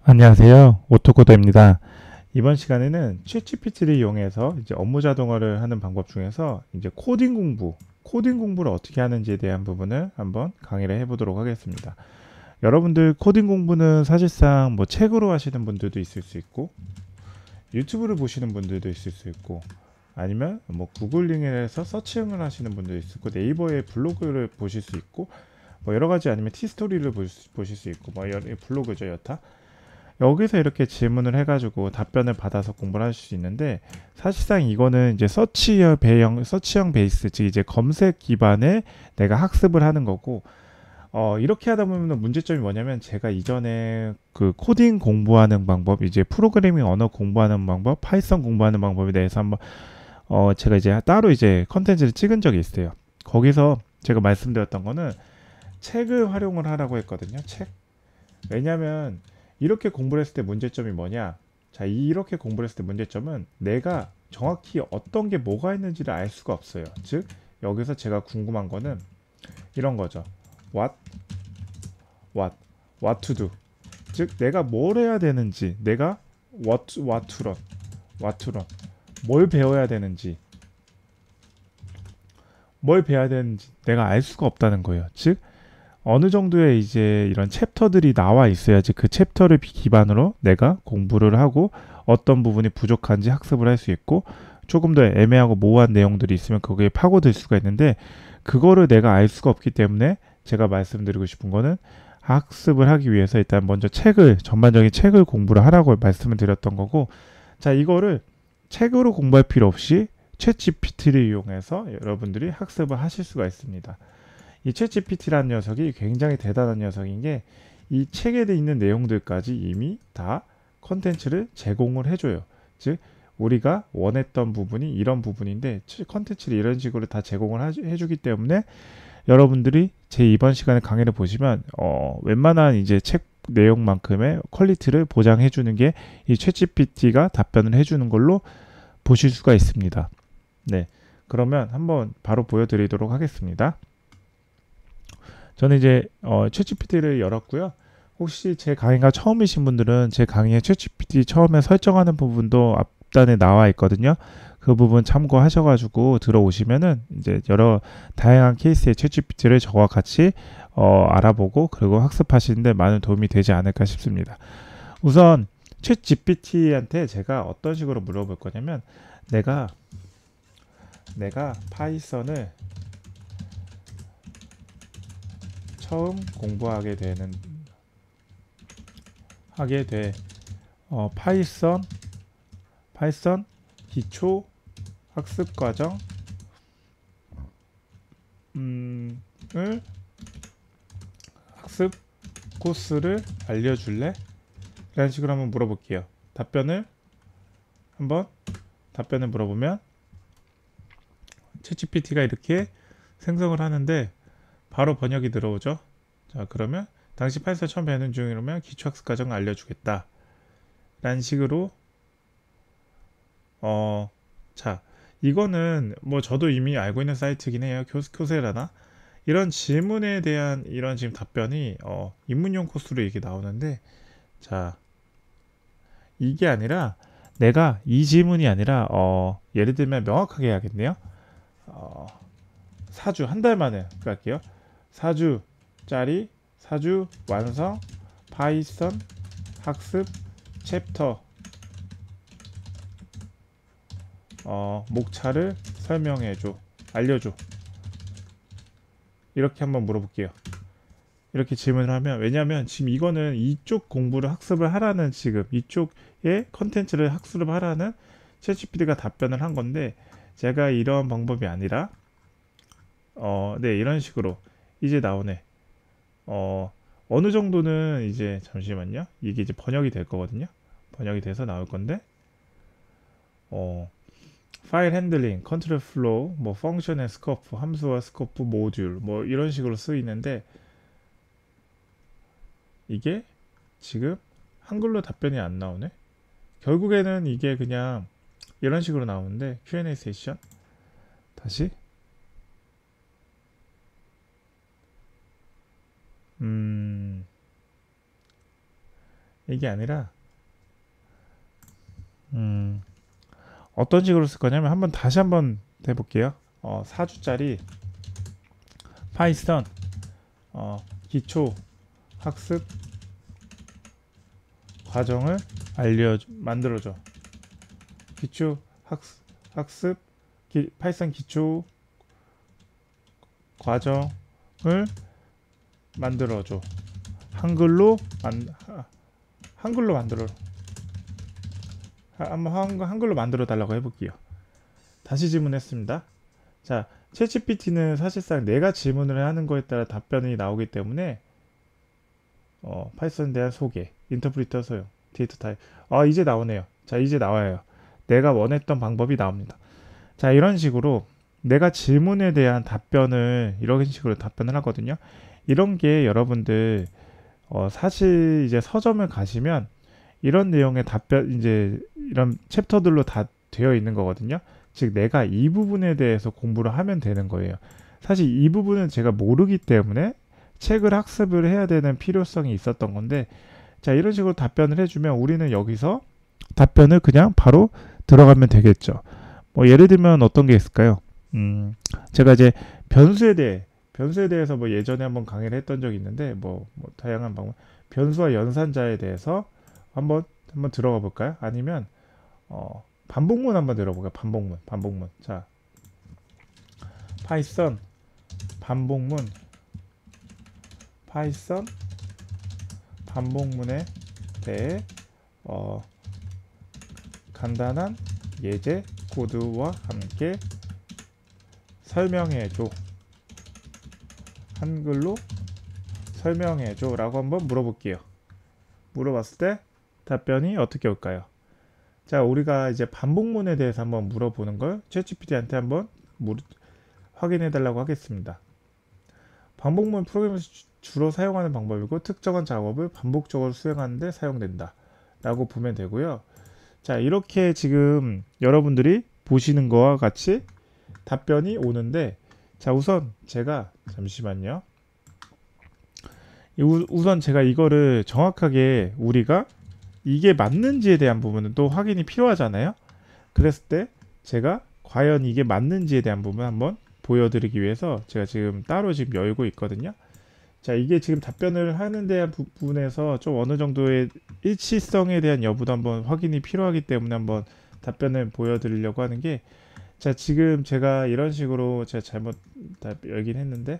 안녕하세요. 오토코더입니다. 이번 시간에는 챗GPT를 이용해서 이제 업무 자동화를 하는 방법 중에서 이제 코딩 공부를 어떻게 하는지에 대한 부분을 한번 강의를 해보도록 하겠습니다. 여러분들 코딩 공부는 사실상 뭐 책으로 하시는 분들도 있을 수 있고, 유튜브를 보시는 분들도 있을 수 있고, 아니면 뭐 구글링에서 서칭을 하시는 분도 있을 고 네이버의 블로그를 보실 수 있고, 뭐 여러 가지 아니면 티스토리를 보실 수 있고, 뭐 블로그죠 여타. 여기서 이렇게 질문을 해가지고 답변을 받아서 공부를 하실 수 있는데, 사실상 이거는 이제 서치형 베이스, 즉 이제 검색 기반의 내가 학습을 하는 거고, 이렇게 하다 보면 문제점이 뭐냐면, 제가 이전에 그 코딩 공부하는 방법, 이제 프로그래밍 언어 공부하는 방법, 파이썬 공부하는 방법에 대해서 한번 제가 이제 따로 이제 컨텐츠를 찍은 적이 있어요. 거기서 제가 말씀드렸던 거는 책을 활용을 하라고 했거든요. 책. 왜냐면 이렇게 공부를 했을 때 문제점이 뭐냐? 자, 이렇게 공부를 했을 때 문제점은 내가 정확히 어떤 게 뭐가 있는지를 알 수가 없어요. 즉, 여기서 제가 궁금한 거는 이런 거죠. What, what, what to do. 즉, 내가 뭘 해야 되는지, 내가 what to learn, 뭘 배워야 되는지, 뭘 배워야 되는지 내가 알 수가 없다는 거예요. 즉, 어느 정도의 이제 이런 챕터들이 나와 있어야지 그 챕터를 기반으로 내가 공부를 하고 어떤 부분이 부족한지 학습을 할 수 있고, 조금 더 애매하고 모호한 내용들이 있으면 거기에 파고들 수가 있는데, 그거를 내가 알 수가 없기 때문에 제가 말씀드리고 싶은 거는, 학습을 하기 위해서 일단 먼저 전반적인 책을 공부를 하라고 말씀을 드렸던 거고, 자, 이거를 책으로 공부할 필요 없이 챗 GPT를 이용해서 여러분들이 학습을 하실 수가 있습니다. 이 챗GPT라는 녀석이 굉장히 대단한 녀석인 게, 이 책에 있는 내용들까지 이미 다 컨텐츠를 제공을 해줘요. 즉, 우리가 원했던 부분이 이런 부분인데 컨텐츠를 이런 식으로 다 제공을 해주기 때문에, 여러분들이 제 이번 시간에 강의를 보시면 웬만한 이제 책 내용만큼의 퀄리티를 보장해주는 게 이 챗GPT가 답변을 해주는 걸로 보실 수가 있습니다. 네, 그러면 한번 바로 보여드리도록 하겠습니다. 저는 이제 챗GPT를 열었고요. 혹시 제 강의가 처음이신 분들은 제 강의에 챗GPT 처음에 설정하는 부분도 앞단에 나와 있거든요. 그 부분 참고하셔가지고 들어오시면은 이제 여러 다양한 케이스의 챗GPT를 저와 같이 알아보고 그리고 학습하시는데 많은 도움이 되지 않을까 싶습니다. 우선 챗GPT한테 제가 어떤 식으로 물어볼 거냐면, 내가 파이썬을 처음 공부하게 되는 하게 돼 파이썬 기초 학습 과정 을 학습 코스를 알려줄래? 라는 식으로 한번 물어볼게요. 한번 답변을 물어보면 챗GPT가 이렇게 생성을 하는데 바로 번역이 들어오죠. 자, 그러면 당시 파이썬 처음 배우는 중이라면 기초학습 과정을 알려주겠다 라는 식으로. 자, 이거는 뭐 저도 이미 알고 있는 사이트긴 해요. 교세라나 이런 질문에 대한 이런 지금 답변이 입문용 코스로 이게 나오는데, 자, 이게 아니라 내가 이 질문이 아니라 예를 들면 명확하게 해야겠네요. 어, 4주 한 달 만에 갈게요. 4주짜리 4주 완성 파이썬 학습 챕터 목차를 설명해줘, 알려줘. 이렇게 한번 물어볼게요. 이렇게 질문을 하면, 왜냐하면 지금 이거는 이쪽 공부를 학습을 하라는, 지금 이쪽의 컨텐츠를 학습을 하라는 챗GPT가 답변을 한 건데, 제가 이런 방법이 아니라 네, 이런 식으로 이제 나오네. 어느 정도는 이제, 잠시만요. 이게 이제 번역이 될 거거든요. 번역이 돼서 나올 건데, 어, 파일 핸들링, 컨트롤 플로우, 뭐 펑션 앤 스코프, 함수와 스코프 모듈, 뭐 이런 식으로 쓰이는데, 이게 지금 한글로 답변이 안 나오네. 결국에는 이게 그냥 이런 식으로 나오는데, Q&A 세션 다시 음 이게 아니라 어떤 식으로 쓸 거냐면 다시 한번 해볼게요. 4주짜리 파이썬 기초 학습 과정을 만들어줘. 기초 학습 파이썬 기초 과정을 만들어줘. 한글로 만들어. 한글로 만들어 달라고 해볼게요. 다시 질문했습니다. 자, 챗GPT는 사실상 내가 질문을 하는 거에 따라 답변이 나오기 때문에 파이썬에 대한 소개, 인터프리터 소용, 데이터 타입. 이제 나오네요. 자, 이제 나와요. 내가 원했던 방법이 나옵니다. 자, 이런 식으로 내가 질문에 대한 이런 식으로 답변을 하거든요. 이런 게 여러분들 사실 이제 서점을 가시면 이런 내용의 답변 이제 이런 챕터들로 다 되어 있는 거거든요. 즉 내가 이 부분에 대해서 공부를 하면 되는 거예요. 사실 이 부분은 제가 모르기 때문에 책을 학습을 해야 되는 필요성이 있었던 건데, 자, 이런 식으로 답변을 해주면 우리는 여기서 답변을 그냥 바로 들어가면 되겠죠. 뭐 예를 들면 어떤 게 있을까요? 제가 이제 변수에 대해서 뭐 예전에 한번 강의를 했던 적이 있는데 뭐 다양한 방법, 변수와 연산자에 대해서 한번 들어가 볼까요? 아니면 반복문 한번 들어볼까요? 반복문. 자, 파이썬 반복문에 대해 간단한 예제 코드와 함께 설명해줘. 한글로 설명해줘 라고 한번 물어볼게요. 물어봤을 때 답변이 어떻게 올까요? 자, 우리가 이제 반복문에 대해서 한번 물어보는 걸 챗GPT한테 한번 확인해 달라고 하겠습니다. 반복문 프로그램에서 주로 사용하는 방법이고 특정한 작업을 반복적으로 수행하는 데 사용된다 라고 보면 되고요. 자, 이렇게 지금 여러분들이 보시는 거와 같이 답변이 오는데, 자, 우선 제가 잠시만요. 우선 제가 이거를 정확하게 우리가 이게 맞는지에 대한 부분은 또 확인이 필요하잖아요. 그랬을 때 제가 과연 이게 맞는지에 대한 부분 한번 보여드리기 위해서 제가 지금 따로 지금 열고 있거든요. 자, 이게 지금 답변을 하는 대한 부분에서 좀 어느 정도의 일치성에 대한 여부도 한번 확인이 필요하기 때문에 한번 답변을 보여드리려고 하는 게, 자, 지금 제가 이런 식으로 제가 잘못 열긴 했는데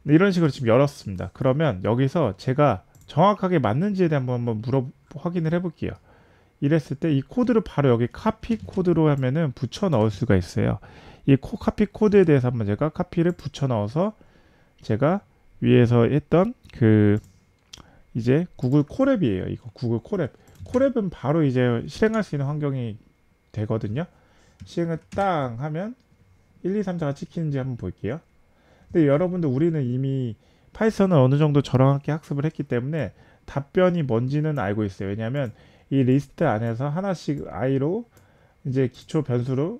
이런 식으로 지금 열었습니다. 그러면 여기서 제가 정확하게 맞는지에 대한 한번 확인을 해볼게요. 이랬을 때 이 코드를 바로 여기 카피 코드로 하면은 붙여 넣을 수가 있어요. 이 카피 코드에 대해서 한번 제가 카피를 붙여 넣어서 제가 위에서 했던 이제 구글 콜앱이에요. 이거 구글 콜앱은 바로 이제 실행할 수 있는 환경이 되거든요. 실행을 땅 하면 1, 2, 3, 4가 찍히는지 한번 볼게요. 근데 여러분들 우리는 이미 파이썬을 어느 정도 저랑 함께 학습을 했기 때문에 답변이 뭔지는 알고 있어요. 왜냐하면 이 리스트 안에서 하나씩 i로 이제 기초 변수로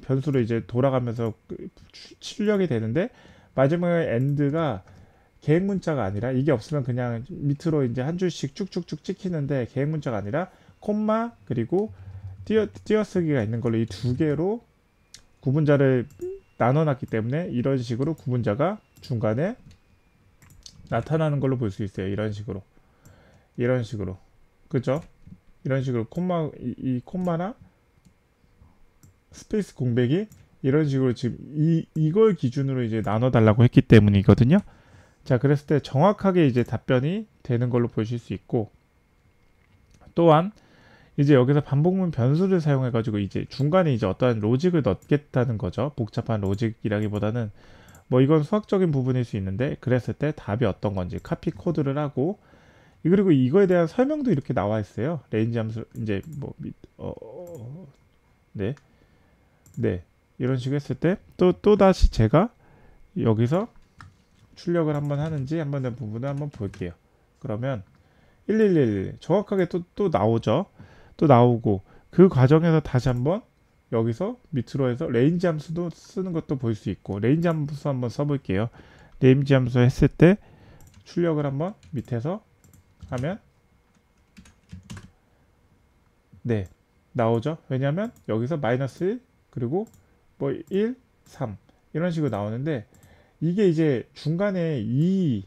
변수로 이제 돌아가면서 출력이 되는데, 마지막에 end가 계획 문자가 아니라, 이게 없으면 그냥 밑으로 이제 한 줄씩 쭉쭉쭉 찍히는데 계획 문자가 아니라 콤마 그리고 띄어쓰기가 있는 걸로 이 두 개로 구분자를 나눠놨기 때문에 이런 식으로 구분자가 중간에 나타나는 걸로 볼 수 있어요. 이런 식으로 그죠? 이런 식으로 이 콤마나 스페이스 공백이 이런 식으로 지금 이걸 기준으로 이제 나눠 달라고 했기 때문이거든요. 자, 그랬을 때 정확하게 이제 답변이 되는 걸로 보실 수 있고, 또한 이제 여기서 반복문 변수를 사용해 가지고 이제 중간에 이제 어떠한 로직을 넣겠다는 거죠. 복잡한 로직이라기보다는 뭐 이건 수학적인 부분일 수 있는데, 그랬을 때 답이 어떤 건지 카피 코드를 하고, 그리고 이거에 대한 설명도 이렇게 나와 있어요. 레인지 함수 이제 네, 이런 식으로 했을 때 또 다시 제가 여기서 출력을 한번 하는지 한번 된 부분을 한번 볼게요. 그러면 1111 정확하게 또 나오죠. 또 나오고, 그 과정에서 다시 한번 여기서 밑으로 해서 레인지 함수도 쓰는 것도 볼 수 있고, 레인지 함수 한번 써볼게요. 레인지 함수 했을 때 출력을 한번 밑에서 하면 네 나오죠. 왜냐면 여기서 마이너스 1 그리고 뭐 1, 3 이런 식으로 나오는데 이게 이제 중간에 이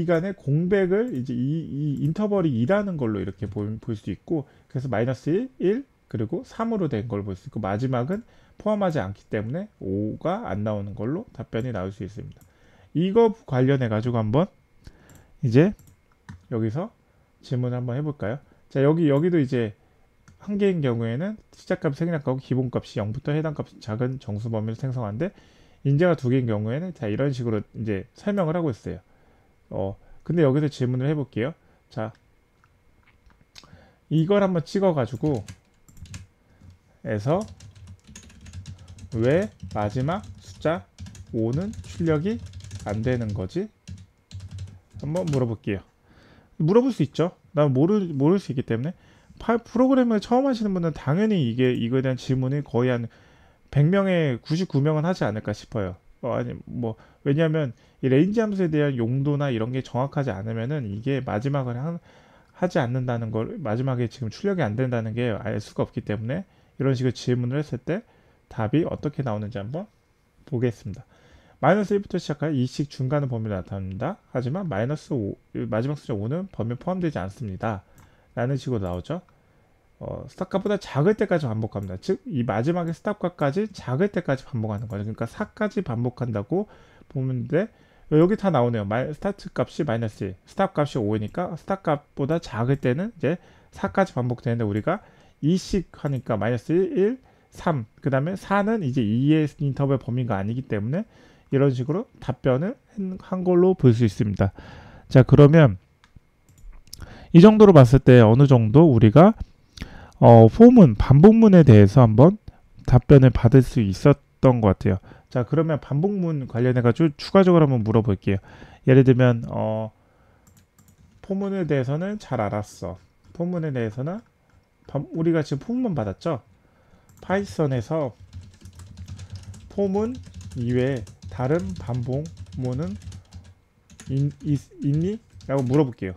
간의 공백을 이제 이 인터벌이 2라는 걸로 이렇게 볼 수 있고 그래서 마이너스 1, 1 그리고 3으로 된 걸 볼 수 있고 마지막은 포함하지 않기 때문에 5가 안 나오는 걸로 답변이 나올 수 있습니다. 이거 관련해 가지고 한번 이제 여기서 질문을 한번 해볼까요? 자 여기도 이제 한 개인 경우에는 시작값이 생략하고 기본값이 0부터 해당값이 작은 정수 범위를 생성하는데 인재가 두 개인 경우에는 자 이런 식으로 이제 설명을 하고 있어요. 근데 여기서 질문을 해볼게요. 자 이걸 한번 찍어 가지고 에서 왜 마지막 숫자 5는 출력이 안 되는 거지? 한번 물어볼게요. 물어볼 수 있죠. 난 모를 수 있기 때문에 프로그램을 처음 하시는 분은 당연히 이거에 대한 질문이 거의 한 100명에 99명은 하지 않을까 싶어요. 아니 뭐 왜냐하면 이 레인지 함수에 대한 용도나 이런 게 정확하지 않으면은 이게 마지막을 하지 않는다는 걸 마지막에 지금 출력이 안 된다는 게 알 수가 없기 때문에 이런 식으로 질문을 했을 때 답이 어떻게 나오는지 한번 보겠습니다. 마이너스 1부터 시작하여 이식 중간의 범위를 나타납니다. 하지만 마이너스 5, 마지막 숫자 5는 범위에 포함되지 않습니다. 라는 식으로 나오죠. 스탑값보다 작을 때까지 반복합니다. 즉, 이 마지막에 스탑값까지 작을 때까지 반복하는 거죠. 그러니까 4까지 반복한다고 보면 돼. 여기 다 나오네요. 스타트 값이 마이너스 1, 스탑 값이 5이니까 스탑 값보다 작을 때는 이제 4까지 반복되는데 우리가 2씩 하니까 마이너스 1, 1, 3, 그 다음에 4는 이제 2의 인터벌 범위가 아니기 때문에 이런 식으로 답변을 한 걸로 볼 수 있습니다. 자, 그러면 이 정도로 봤을 때 어느 정도 우리가 포문, 반복문에 대해서 한번 답변을 받을 수 있었던 것 같아요. 자, 그러면 반복문 관련해가지고 추가적으로 한번 물어볼게요. 예를 들면, 포문에 대해서는 잘 알았어. 포문에 대해서는, 우리가 지금 포문 받았죠? 파이썬에서 포문 이외에 다른 반복문은 있니? 라고 물어볼게요.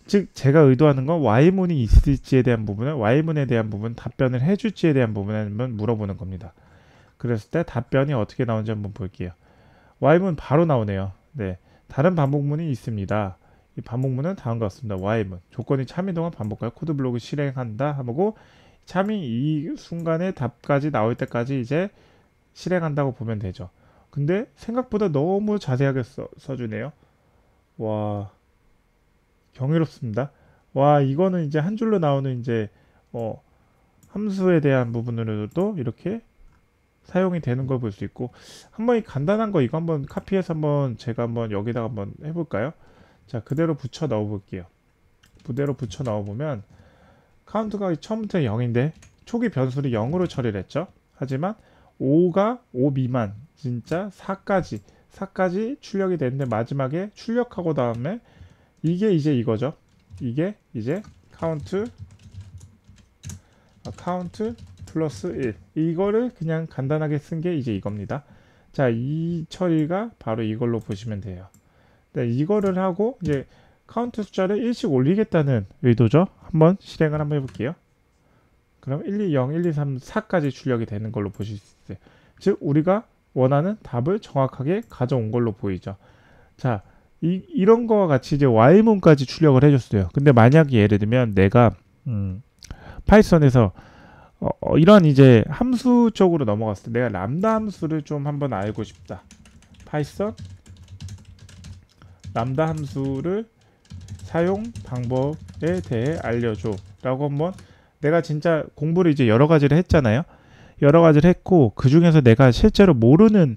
즉 제가 의도하는 건 Y문이 있을지에 대한 부분은 Y문에 대한 부분 답변을 해줄지에 대한 부분을 물어보는 겁니다. 그랬을 때 답변이 어떻게 나오는지 한번 볼게요. Y문 바로 나오네요. 네, 다른 반복문이 있습니다. 이 반복문은 다음과 같습니다. Y문 조건이 참인 동안 반복하여 코드 블록을 실행한다 하고 참이 이 순간에 답까지 나올 때까지 이제 실행한다고 보면 되죠. 근데 생각보다 너무 자세하게 써주네요. 와, 경이롭습니다. 와, 이거는 이제 한 줄로 나오는 이제 함수에 대한 부분으로도 이렇게 사용이 되는 걸 볼 수 있고 한번 간단한 거 이거 한번 카피해서 한번 제가 한번 여기다가 한번 해볼까요? 자, 그대로 붙여 넣어 볼게요. 그대로 붙여 넣어 보면 카운트가 처음부터 0인데 초기 변수를 0으로 처리를 했죠. 하지만 5가 5 미만 진짜 4까지 출력이 되는데 마지막에 출력하고 다음에 이게 이제 이거죠. 이게 이제 카운트 플러스 1 이거를 그냥 간단하게 쓴 게 이제 이겁니다. 자, 이 처리가 바로 이걸로 보시면 돼요. 네, 이거를 하고 이제 카운트 숫자를 1씩 올리겠다는 의도죠. 한번 실행을 한번 해볼게요. 그럼 1, 2, 0, 1, 2, 3, 4까지 출력이 되는 걸로 보실 수 있어요. 즉 우리가 원하는 답을 정확하게 가져온 걸로 보이죠. 자, 이런 거와 같이 이제 Y문까지 출력을 해줬어요. 근데 만약에 예를 들면 내가 파이썬에서 이런 이제 함수 쪽으로 넘어갔을 때 내가 람다 함수를 좀 한번 알고 싶다. 파이썬 람다 함수를 사용 방법에 대해 알려줘 라고 한번 내가 진짜 공부를 이제 여러 가지를 했잖아요. 여러 가지를 했고 그 중에서 내가 실제로 모르는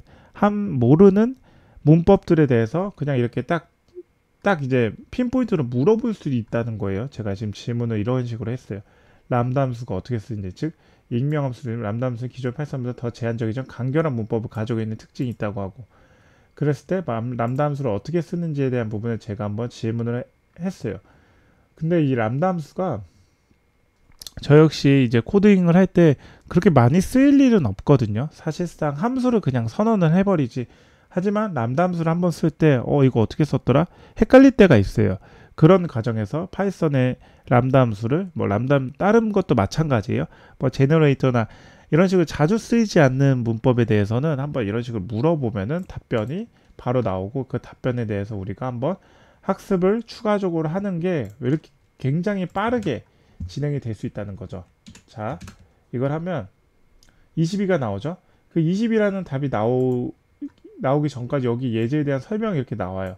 문법들에 대해서 그냥 이렇게 딱 이제 핀포인트로 물어볼 수 있다는 거예요. 제가 지금 질문을 이런 식으로 했어요. 람다 함수가 어떻게 쓰는지, 즉 익명 함수는 람다 함수는 기존 파이썬보다 더 제한적이죠. 간결한 문법을 가지고 있는 특징이 있다고 하고 그랬을 때 람다 함수를 어떻게 쓰는지에 대한 부분을 제가 한번 질문을 했어요. 근데 이 람다 함수가 저 역시 이제 코딩을 할 때 그렇게 많이 쓰일 일은 없거든요. 사실상 함수를 그냥 선언을 해버리지. 하지만 람다 함수를 한번 쓸 때 이거 어떻게 썼더라? 헷갈릴 때가 있어요. 그런 과정에서 파이썬의 람다 함수를 뭐 람다 다른 것도 마찬가지예요. 뭐 제너레이터나 이런 식으로 자주 쓰이지 않는 문법에 대해서는 한번 이런 식으로 물어보면은 답변이 바로 나오고 그 답변에 대해서 우리가 한번 학습을 추가적으로 하는 게 왜 이렇게 굉장히 빠르게 진행이 될 수 있다는 거죠. 자, 이걸 하면 22가 나오죠. 그 20이라는 답이 나오기 전까지 여기 예제에 대한 설명이 이렇게 나와요.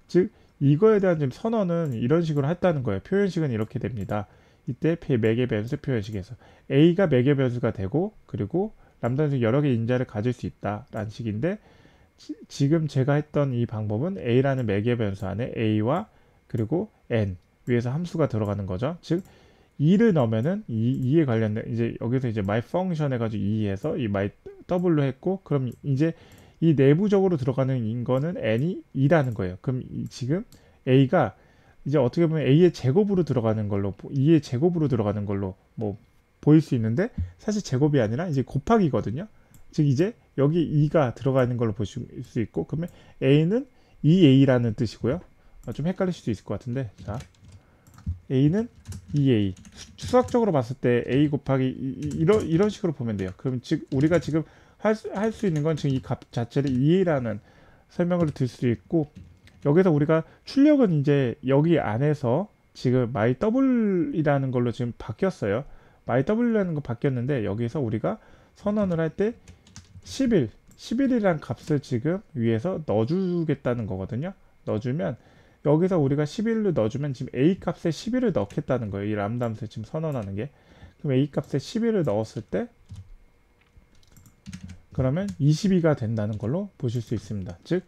즉 이거에 대한 지금 선언은 이런 식으로 했다는 거예요. 표현식은 이렇게 됩니다. 이때 매개 변수 표현식에서 a가 매개 변수가 되고 그리고 람다는 여러 개의 인자를 가질 수 있다라는 식인데 지금 제가 했던 이 방법은 a라는 매개 변수 안에 a와 그리고 n 위에서 함수가 들어가는 거죠. 즉 2를 넣으면은 2에 관련된 이제 여기서 이제 my function 해가지고 2에서 이 my w로 했고 그럼 이제 이 내부적으로 들어가는 거는 n이 2라는 거예요. 그럼 지금 a가 이제 어떻게 보면 a의 제곱으로 들어가는 걸로 2의 제곱으로 들어가는 걸로 뭐 보일 수 있는데 사실 제곱이 아니라 이제 곱하기거든요. 즉 이제 여기 2가 들어가는 걸로 보실 수 있고 그러면 a는 2a라는 뜻이고요. 좀 헷갈릴 수도 있을 것 같은데 자 a는 2a 수학적으로 봤을 때 a 곱하기 이런 식으로 보면 돼요. 그럼 즉 우리가 지금 할 수 있는 건 지금 이 값 자체를 2a라는 설명을 들 수 있고 여기서 우리가 출력은 이제 여기 안에서 지금 myW이라는 걸로 지금 바뀌었어요. myW라는 거 바뀌었는데 여기서 우리가 선언을 할 때 11이라는 값을 지금 위에서 넣어주겠다는 거거든요. 넣어주면 여기서 우리가 11을 넣어주면 지금 a 값에 11을 넣겠다는 거예요. 이 람다 함수 지금 선언하는 게. 그럼 a 값에 11을 넣었을 때 그러면 22가 된다는 걸로 보실 수 있습니다. 즉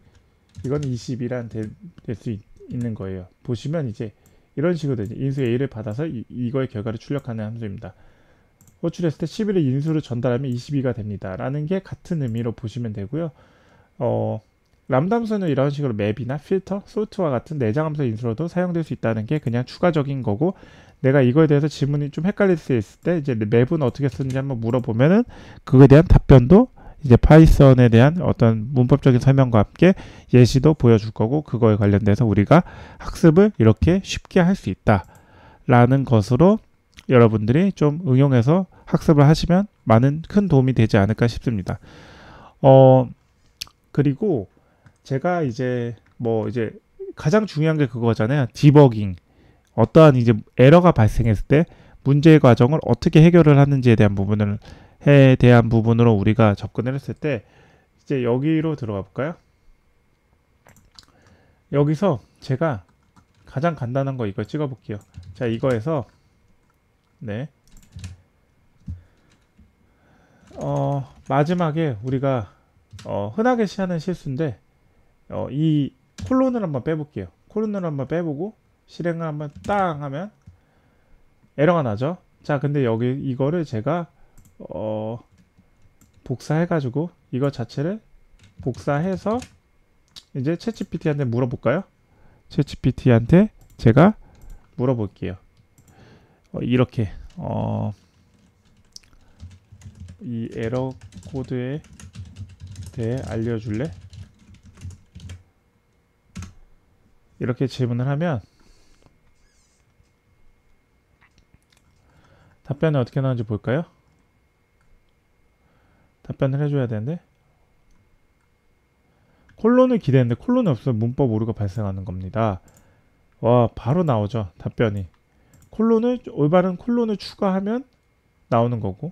이건 20이란 될 수 있는 거예요. 보시면 이제 이런 식으로 되죠. 인수 a를 받아서 이거의 결과를 출력하는 함수입니다. 호출했을 때 11을 인수로 전달하면 22가 됩니다. 라는 게 같은 의미로 보시면 되고요. 람다 함수는 이런 식으로 맵이나 필터, 솔트와 같은 내장 함수 인수로도 사용될 수 있다는 게 그냥 추가적인 거고 내가 이거에 대해서 질문이 좀 헷갈릴 수 있을 때 이제 맵은 어떻게 쓰는지 한번 물어보면은 그거에 대한 답변도 이제 파이썬에 대한 어떤 문법적인 설명과 함께 예시도 보여줄 거고 그거에 관련돼서 우리가 학습을 이렇게 쉽게 할 수 있다라는 것으로 여러분들이 좀 응용해서 학습을 하시면 큰 도움이 되지 않을까 싶습니다. 그리고 제가 이제 가장 중요한 게 그거잖아요. 디버깅. 어떠한 이제 에러가 발생했을 때 문제의 과정을 어떻게 해결을 하는지에 대한 부분으로 우리가 접근을 했을 때 이제 여기로 들어가 볼까요? 여기서 제가 가장 간단한 거 이거 찍어 볼게요. 자, 이거에서 네. 마지막에 우리가 흔하게 하는 실수인데 이 콜론을 한번 빼볼게요. 콜론을 한번 빼보고 실행을 한번 땅 하면 에러가 나죠. 자, 근데 여기 이거를 제가 복사해가지고 이거 자체를 복사해서 이제 챗GPT한테 물어볼까요? 챗GPT한테 제가 물어볼게요. 이렇게 이 에러 코드에 대해 알려줄래? 이렇게 질문을 하면 답변이 어떻게 나오는지 볼까요? 답변을 해줘야 되는데 콜론을 기대했는데 콜론이 없으면 문법 오류가 발생하는 겁니다. 와, 바로 나오죠. 답변이. 올바른 콜론을 추가하면 나오는 거고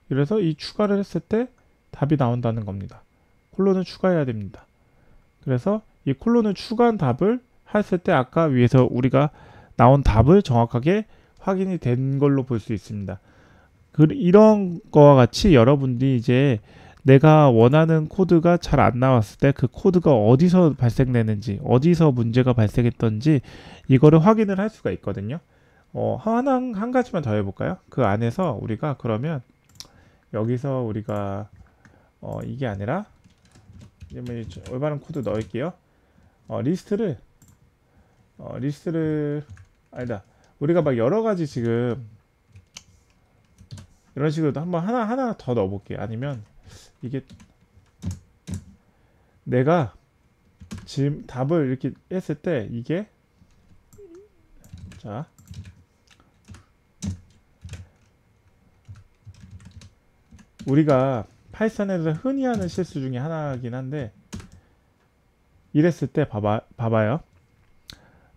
그래서 이 추가를 했을 때 답이 나온다는 겁니다. 콜론을 추가해야 됩니다. 그래서 이 콜론을 추가한 답을 했을 때 아까 위에서 우리가 나온 답을 정확하게 확인이 된 걸로 볼 수 있습니다. 이런 거와 같이 여러분들이 이제 내가 원하는 코드가 잘 안 나왔을 때 그 코드가 어디서 발생되는지 어디서 문제가 발생했던지 이거를 확인을 할 수가 있거든요. 한 가지만 더 해볼까요? 그 안에서 우리가 그러면 여기서 우리가 이게 아니라 올바른 코드 넣을게요. 리스트를 아니다. 우리가 막 여러 가지 지금 이런 식으로 한번 하나 더 넣어볼게요. 아니면 이게 내가 지금 답을 이렇게 했을 때 이게 자, 우리가 파이썬에서 흔히 하는 실수 중에 하나긴 한데, 이랬을 때 봐봐요.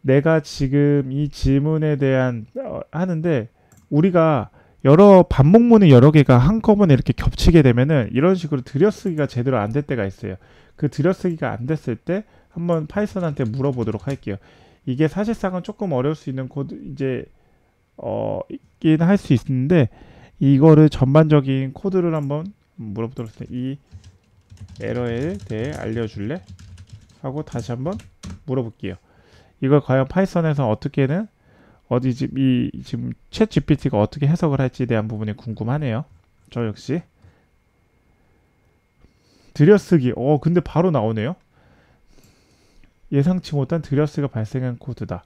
내가 지금 이 지문에 대한 하는데, 우리가 여러 반복문이 여러 개가 한꺼번에 이렇게 겹치게 되면은 이런 식으로 들여쓰기가 제대로 안 될 때가 있어요. 그 들여쓰기가 안 됐을 때 한번 파이썬한테 물어보도록 할게요. 이게 사실상은 조금 어려울 수 있는 코드, 이제 있긴 할 수 있는데, 이거를 전반적인 코드를 한번 물어보도록 하겠습니다. 이 에러에 대해 알려줄래? 하고 다시 한번 물어볼게요. 이걸 과연 파이썬에서 어떻게는 지금 챗 GPT가 어떻게 해석을 할지에 대한 부분이 궁금하네요. 저 역시 들여쓰기. 근데 바로 나오네요. 예상치 못한 들여쓰기가 발생한 코드다.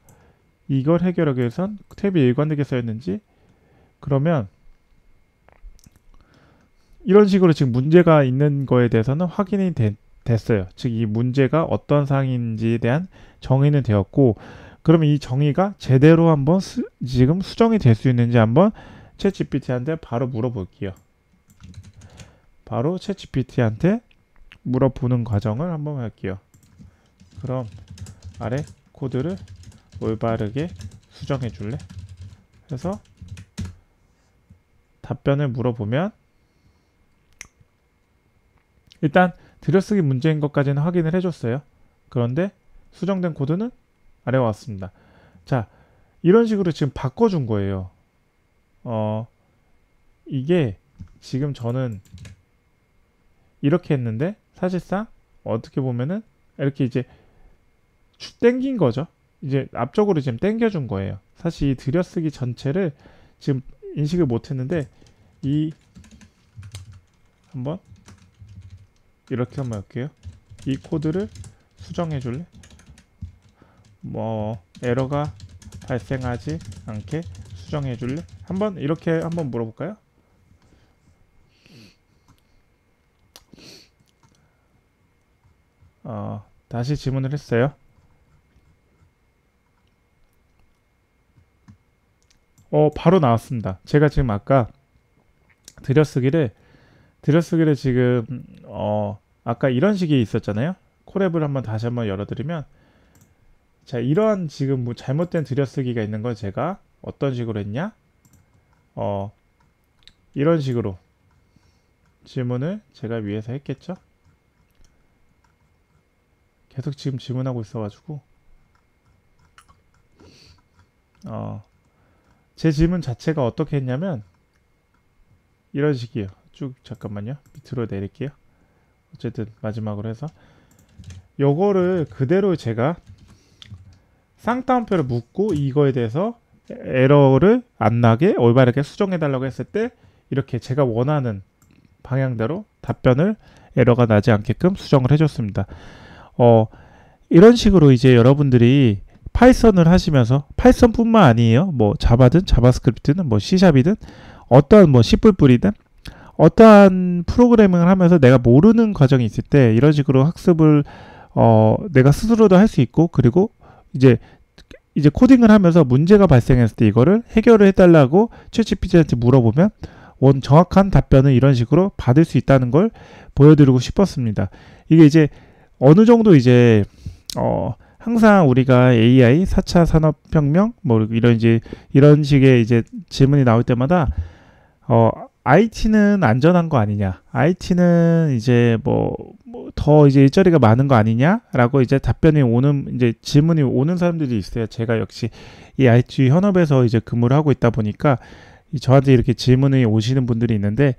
이걸 해결하기 위해선 탭이 일관되게 써있는지, 그러면 이런 식으로 지금 문제가 있는 거에 대해서는 확인이 됐어요. 즉 이 문제가 어떤 사항인지에 대한 정의는 되었고, 그러면 이 정의가 제대로 한번 지금 수정이 될 수 있는지 한번 챗 GPT한테 바로 물어볼게요. 바로 챗 GPT한테 물어보는 과정을 한번 할게요. 그럼 아래 코드를 올바르게 수정해 줄래? 해서 답변을 물어보면, 일단 들여쓰기 문제인 것까지는 확인을 해줬어요. 그런데 수정된 코드는 아래와 왔습니다. 자, 이런 식으로 지금 바꿔준 거예요. 이게 지금 저는 이렇게 했는데, 사실상 어떻게 보면은 이렇게 이제 땡긴 거죠. 이제 앞쪽으로 지금 땡겨준 거예요. 사실 이 들여쓰기 전체를 지금 인식을 못했는데, 한번 이렇게 한번 할게요. 이 코드를 수정해 줄래? 에러가 발생하지 않게 수정해 줄래? 한번 이렇게 한번 물어볼까요? 다시 질문을 했어요. 바로 나왔습니다. 제가 지금 아까 들여쓰기를 지금 아까 이런 식이 있었잖아요. 콜앱을 다시 한번 열어드리면, 자, 이러한 지금 뭐 잘못된 들여쓰기가 있는 걸 제가 어떤 식으로 했냐? 이런 식으로 질문을 제가 위에서 했겠죠. 계속 지금 질문하고 있어가지고 제 질문 자체가 어떻게 했냐면 이런 식이에요. 쭉 잠깐만요. 밑으로 내릴게요. 어쨌든 마지막으로 해서 요거를 그대로 제가 쌍따옴표를 묶고 이거에 대해서 에러를 안 나게 올바르게 수정해 달라고 했을 때 이렇게 제가 원하는 방향대로 답변을 에러가 나지 않게끔 수정을 해줬습니다. 이런 식으로 이제 여러분들이 파이썬을 하시면서, 파이썬뿐만 아니에요. 뭐 자바든 자바스크립트든 뭐 C샵이든 어떠한 뭐 C++이든 어떠한 프로그래밍을 하면서 내가 모르는 과정이 있을 때 이런 식으로 학습을 내가 스스로도 할 수 있고, 그리고 이제 코딩을 하면서 문제가 발생했을 때 이거를 해결을 해달라고 챗GPT한테 물어보면 정확한 답변을 이런 식으로 받을 수 있다는 걸 보여드리고 싶었습니다. 이게 이제 어느 정도 이제 항상 우리가 AI 4차 산업혁명 뭐 이런 식의 이제 질문이 나올 때마다 IT는 안전한 거 아니냐, IT는 이제 더 이제 일자리가 많은 거 아니냐라고 이제 답변이 오는, 이제 질문이 오는 사람들이 있어요. 제가 역시 이 IT 현업에서 이제 근무를 하고 있다 보니까 저한테 이렇게 질문이 오시는 분들이 있는데,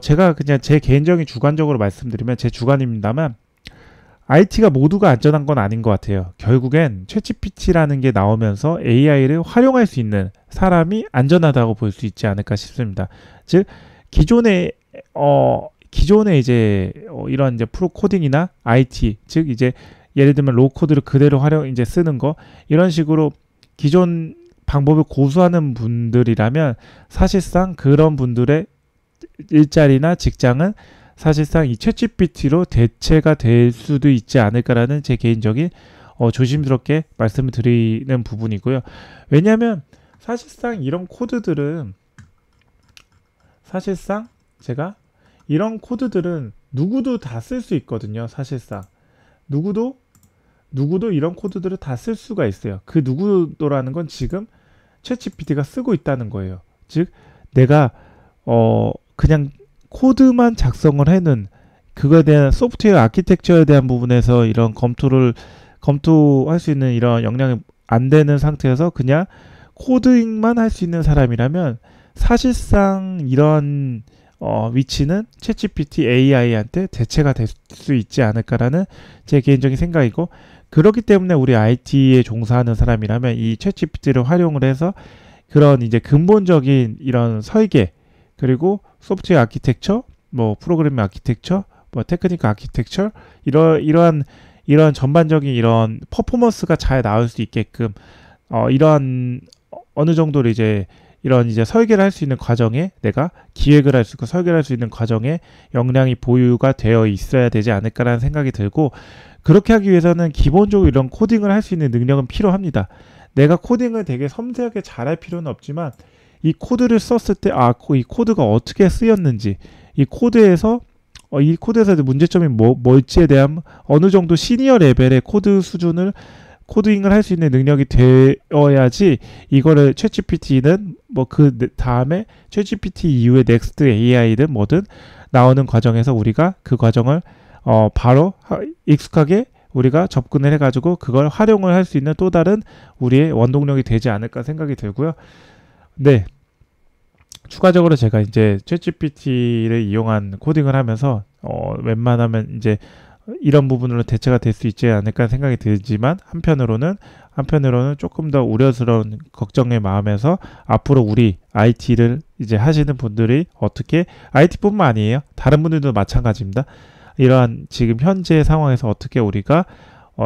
제가 그냥 제 개인적인 주관적으로 말씀드리면 제 주관입니다만, IT가 모두가 안전한 건 아닌 것 같아요. 결국엔 챗GPT라는 게 나오면서 AI를 활용할 수 있는 사람이 안전하다고 볼 수 있지 않을까 싶습니다. 즉 기존에 이제 이런 이제 프로 코딩이나 IT, 즉 이제 예를 들면 로우 코드를 그대로 이제 쓰는 거, 이런 식으로 기존 방법을 고수하는 분들이라면 사실상 그런 분들의 일자리나 직장은 사실상 이 챗GPT로 대체가 될 수도 있지 않을까라는 제 개인적인 조심스럽게 말씀을 드리는 부분이고요. 왜냐하면 사실상 이런 코드들은 제가 이런 코드들은 누구도 다 쓸 수 있거든요. 사실상 누구도 이런 코드들을 다 쓸 수가 있어요. 그 누구도라는 건 지금 챗GPT가 쓰고 있다는 거예요. 즉 내가 그냥 코드만 작성을 해는 그거에 대한 소프트웨어 아키텍처에 대한 부분에서 이런 검토할 수 있는 이런 역량이 안 되는 상태에서 그냥 코딩만 할 수 있는 사람이라면 사실상 이런 위치는 챗GPT AI한테 대체가 될 수 있지 않을까라는 제 개인적인 생각이고, 그렇기 때문에 우리 IT에 종사하는 사람이라면 이 챗GPT를 활용을 해서 그런 이제 근본적인 이런 설계, 그리고 소프트웨어 아키텍처, 뭐 프로그래밍 아키텍처, 뭐 테크니컬 아키텍처, 이러한 전반적인 이런 퍼포먼스가 잘 나올 수 있게끔 이러한 어느 정도로 이런 설계를 할 수 있는 과정에, 내가 기획을 할 수 있고 설계를 할 수 있는 과정에 역량이 보유가 되어 있어야 되지 않을까라는 생각이 들고, 그렇게 하기 위해서는 기본적으로 이런 코딩을 할 수 있는 능력은 필요합니다. 내가 코딩을 되게 섬세하게 잘할 필요는 없지만 이 코드를 썼을 때 이 코드가 어떻게 쓰였는지, 이 코드에서 문제점이 뭘지에 대한 어느 정도 시니어 레벨의 코드 수준을 코딩을 할 수 있는 능력이 되어야지 이거를 챗GPT는 뭐 그 다음에 챗GPT 이후에 넥스트 AI든 뭐든 나오는 과정에서 우리가 그 과정을 바로 익숙하게 우리가 접근을 해가지고 그걸 활용을 할 수 있는 또 다른 우리의 원동력이 되지 않을까 생각이 들고요. 네. 추가적으로 제가 이제 챗GPT를 이용한 코딩을 하면서 웬만하면 이제 이런 부분으로 대체가 될 수 있지 않을까 생각이 들지만 한편으로는 조금 더 우려스러운 걱정의 마음에서 앞으로 우리 IT를 이제 하시는 분들이 어떻게, IT뿐만 아니에요. 다른 분들도 마찬가지입니다. 이러한 지금 현재 상황에서 어떻게 우리가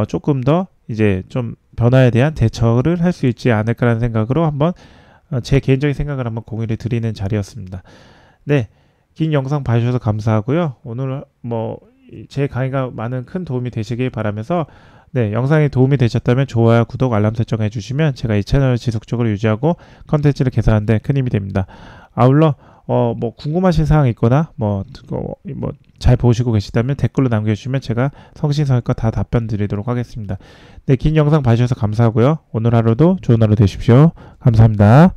조금 더 이제 좀 변화에 대한 대처를 할 수 있지 않을까라는 생각으로 한번 제 개인적인 생각을 한번 공유를 드리는 자리였습니다. 네, 긴 영상 봐주셔서 감사하고요. 오늘 제 강의가 큰 도움이 되시길 바라면서, 네, 영상이 도움이 되셨다면 좋아요, 구독, 알람 설정 해주시면 제가 이 채널을 지속적으로 유지하고 컨텐츠를 개선하는 데 큰 힘이 됩니다. 아울러 궁금하신 사항이 있거나 잘 보시고 계시다면 댓글로 남겨주시면 제가 성심성의껏 다 답변 드리도록 하겠습니다. 네, 긴 영상 봐주셔서 감사하고요. 오늘 하루도 좋은 하루 되십시오. 감사합니다.